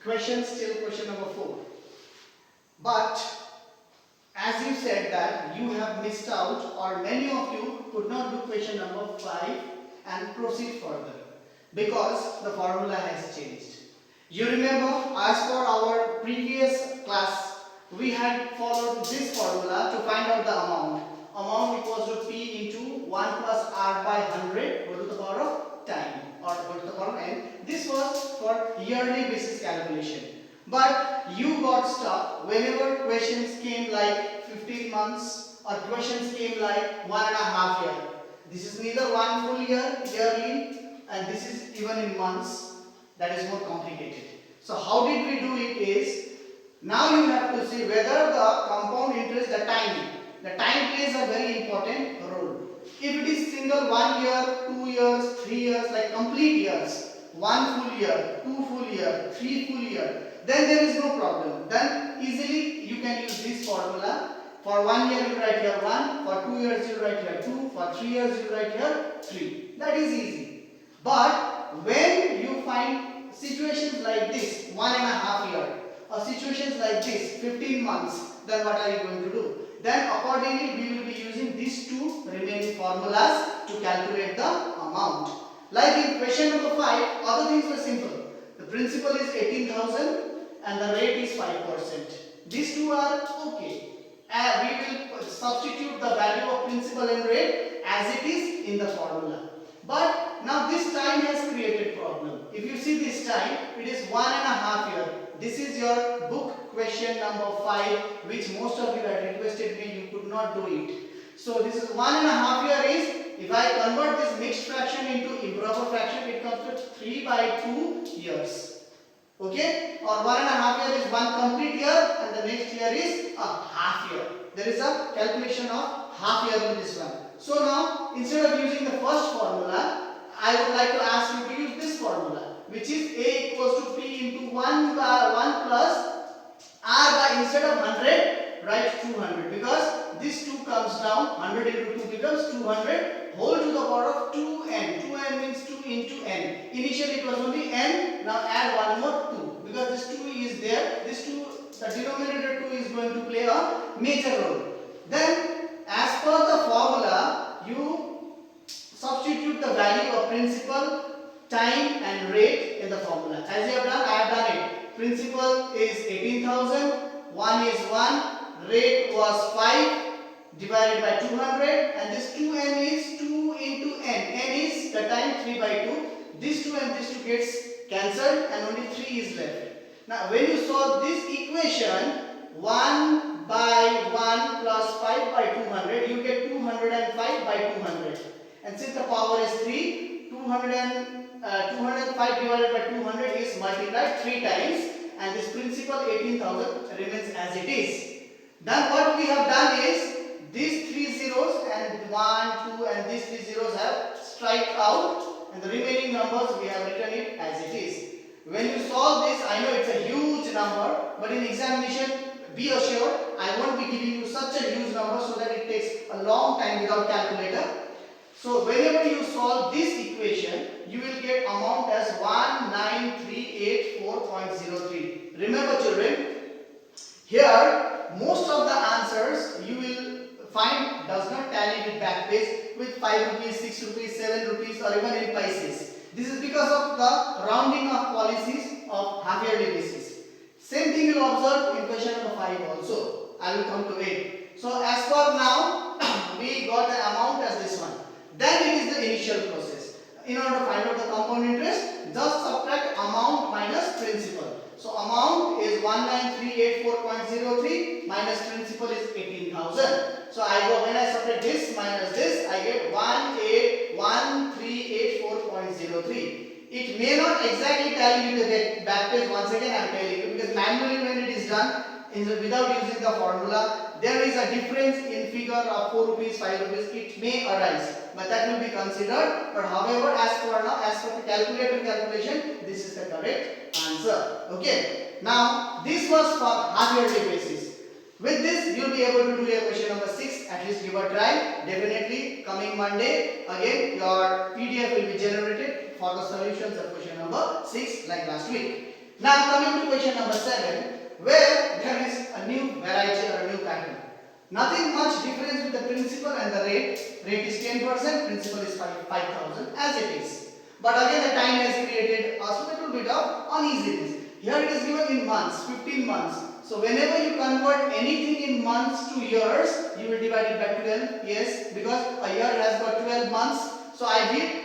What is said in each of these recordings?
question still question number 4. But as you said that you have missed out, or many of you could not do question number 5 and proceed further because the formula has changed. You remember, as per our previous class, we had followed this formula to find out the amount. Amount equals to P into 1 plus R by 100 whole to the power of time, or whole to the power of n. This was for yearly basis calculation. But you got stuck whenever questions came like 15 months or questions came like 1.5 year. This is neither one full year, yearly, and this is even in months. That is more complicated. So how did we do it is, now you have to see whether the compound interest, the time plays a very important role. If it is single 1 year, 2 years, 3 years, like complete years, 1 full year, 2 full year, 3 full year, then there is no problem. Then easily you can use this formula. For 1 year you write here 1, for 2 years you write here 2, for 3 years you write here 3. That is easy. But when you find situations like this, 1.5 year, or situations like this, 15 months, then what are you going to do? Then accordingly we will be using these two remaining formulas to calculate the amount. Like in question number 5, other things were simple. The principal is 18,000 and the rate is 5%. These two are okay. And we will substitute the value of principal and rate as it is in the formula. But now this time has created problem. If you see this time, it is 1.5 year. This is your book question number 5, which most of you had requested me, you could not do it. So this is 1.5 year is, if I convert this mixed fraction into improper fraction, it comes to 3 by 2 years. Okay, or 1.5 year is one complete year and the next year is a half year. There is a calculation of half year in this one. So now instead of using the first formula, I would like to ask you to use this formula, which is A equals to P into 1 by 1 plus R by, instead of 100 write 200, because this 2 comes down, 100 into 2 becomes 200 whole to the power of 2n. 2n means 2 into n. Initially it was only n, now add one more 2, because this 2 is there, this 2, the denominator 2 is going to play a major role. Then as per the formula, you substitute the value of principal, time and rate in the formula. As you have done, I have done it. Principal is 18,000, 1 is 1, rate was 5 divided by 200, and this 2n is 2 into n. N is the time, 3 by 2. This 2 and this 2 gets cancelled and only 3 is left. Now when you solve this equation, 1 by 1 plus 5 by 200, you get 205 by 200. And since the power is 3, 205 divided by 200 is multiplied 3 times, and this principal 18,000 remains as it is. Then what we have done is, these 3 zeros and 1, 2 and these 3 zeros have strike out, and the remaining numbers we have written it as it is. When you solve this, I know it's a huge number, but in examination, be assured, I won't be giving you such a huge number so that it takes a long time without calculator. So whenever you solve this equation, you will get amount as 19384.03. Remember children, here most of the answers you will find does not tally with back page with 5 rupees, 6 rupees, 7 rupees or even in paise. This is because of the rounding of policies of half yearly basis. Same thing you will observe in question number 5 also. I will come to it. So as for now, we got the amount as this one. Then it is the initial process. In order to find out the compound interest, just subtract amount minus principal. So amount is 19384.03 minus principal is 18,000. So I go, when I subtract this minus this, I get 181,384.03. It may not exactly tally with the back page. Once again I am telling you, because manually when it is done without using the formula, there is a difference in figure of 4 rupees, 5 rupees. It may arise, but that will be considered. But however, as for now, as for the calculator calculation, this is the correct answer. Okay. Now this was for half yearly basis. With this, you will be able to do your question number 6. At least give a try. Definitely coming Monday again your PDF will be generated for the solutions of question number 6 like last week. Now coming to question number 7, where there is a new variety or a new pattern. Nothing much difference with the principal and the rate. Rate is 10%, principal is 5,000 as it is. But again the time has created a little bit of uneasiness. Here it is given in months, 15 months. So whenever you convert anything in months to years, you will divide it by 12. Yes, because a year has got 12 months. So I did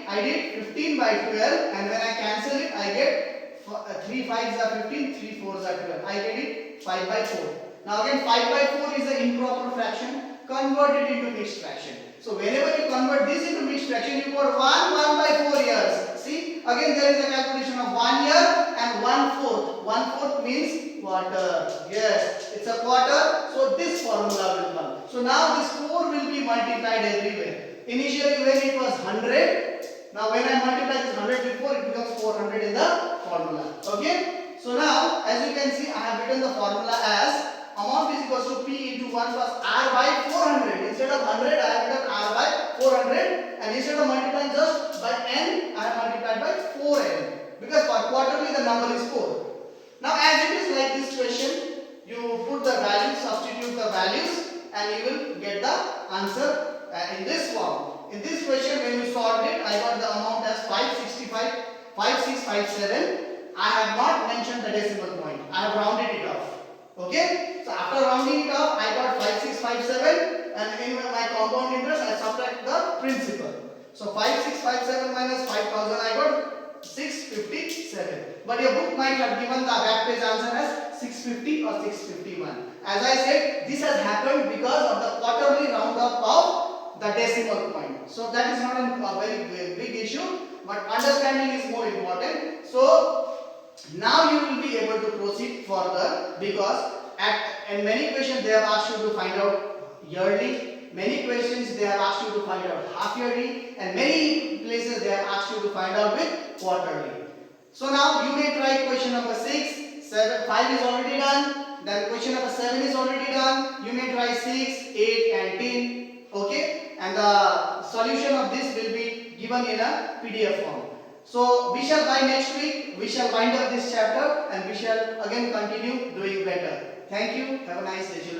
15 by 12, and when I cancel it, I get 3 5s are 15, 3 4s are 12. I get it 5 by 4. Now again 5 by 4 is an improper fraction. Convert it into mixed fraction. So whenever you convert this into mixed fraction, you got 1 by 4 years. See, again there is a calculation of 1 year and 1/4. 1/4 means quarter. Yes, it's a quarter. So this formula will come. So now this 4 will be multiplied everywhere. Initially when it was 100, now when I multiply this 100 with 4, it becomes 400 in the formula. Okay. So now as you can see, I have written the formula as amount is equals to P into 1 plus R by 400. Instead of 100, I have written R by 400, and instead of multiplying just by n, I have multiplied by 4n, because for quarterly the number is 4. Now as it is like this question, you put the values, substitute the values, and you will get the answer in this form. In this question, when you solved it, I got the amount as 5657. I have not mentioned the decimal point. I have rounded it off. Okay. So after rounding it off, I got 5657, and in my compound interest, I subtract the principal. So 5657 minus 5000, I got 657. But your book might have given the back page answer as 650 or 651. As I said, this has happened because of the quarterly round up of the decimal point. So that is not a very big issue, but understanding is more important. So now you will be able to proceed further, because in many questions they have asked you to find out yearly, many questions they have asked you to find out half yearly, and many places they have asked you to find out with quarterly. So now you may try question number 6, 7, 5 is already done, then question number 7 is already done. You may try 6, 8 and 10. Okay, and the solution of this will be given in a PDF form. So we shall by next week, we shall wind up this chapter, and we shall again continue doing better. Thank you. Have a nice day, children.